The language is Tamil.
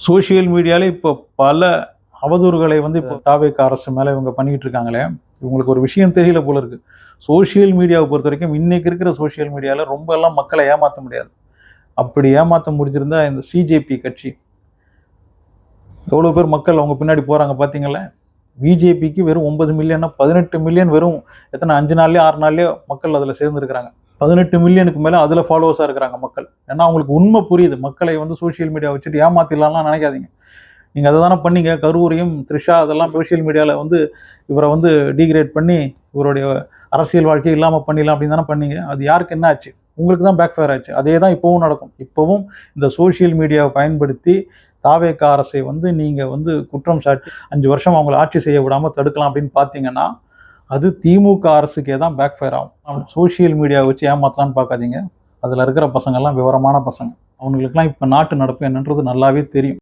சோசியல் மீடியாலே இப்போ பல அவதூறுகளை வந்து இப்போ தாவேக அரசு மேலே இவங்க பண்ணிக்கிட்டு இருக்காங்களே, இவங்களுக்கு ஒரு விஷயம் தெரியல போல இருக்கு. சோசியல் மீடியாவை பொறுத்த வரைக்கும் இன்னைக்கு இருக்கிற சோசியல் மீடியாவில் ரொம்ப எல்லாம் மக்களை ஏமாற்ற முடியாது. அப்படி ஏமாற்ற முடிஞ்சிருந்தா இந்த சிஜேபி கட்சி எவ்வளோ பேர் மக்கள் அவங்க பின்னாடி போகிறாங்க பார்த்தீங்களா? பிஜேபிக்கு வெறும் 9 மில்லியனா 18 மில்லியன் வெறும் எத்தனை 5 நாள்லேயோ 6 நாள்லேயோ மக்கள் அதில் சேர்ந்துருக்கிறாங்க. 18 மில்லியனுக்கு மேலே அதில் ஃபாலோவர்ஸாக இருக்கிறாங்க மக்கள். ஏன்னா அவங்களுக்கு உண்மை புரியுது. மக்களை வந்து சோசியல் மீடியா வச்சுட்டு ஏமாத்திடலாம்லாம் நினைக்காதீங்க. நீங்கள் அதை தானே பண்ணீங்க. கரூரையும் த்ரிஷா அதெல்லாம் சோசியல் மீடியாவில் வந்து இவரை வந்து டீக்ரேட் பண்ணி இவருடைய அரசியல் வாழ்க்கையை இல்லாமல் பண்ணிடலாம் அப்படின்னு தானே பண்ணீங்க. அது யாருக்கு என்ன ஆச்சு? உங்களுக்கு தான் பேக் ஃபயர் ஆச்சு. அதே தான் இப்போவும் நடக்கும். இப்போவும் இந்த சோசியல் மீடியாவை பயன்படுத்தி தாவேக அரசை வந்து நீங்கள் வந்து குற்றம் சாட்டி 5 வருஷம் அவங்களை ஆட்சி செய்ய விடாமல் தடுக்கலாம் அப்படின்னு பார்த்தீங்கன்னா அது திமுக அரசுக்கே தான் பேக் ஃபயர் ஆகும். சோசியல் மீடியாவை வச்சு ஏமாத்தலான்னு பார்க்காதீங்க. அதில் இருக்கிற பசங்கள்லாம் விவரமான பசங்க. அவங்களுக்குலாம் இப்போ நாட்டு நடப்பு என்னன்றது நல்லாவே தெரியும்.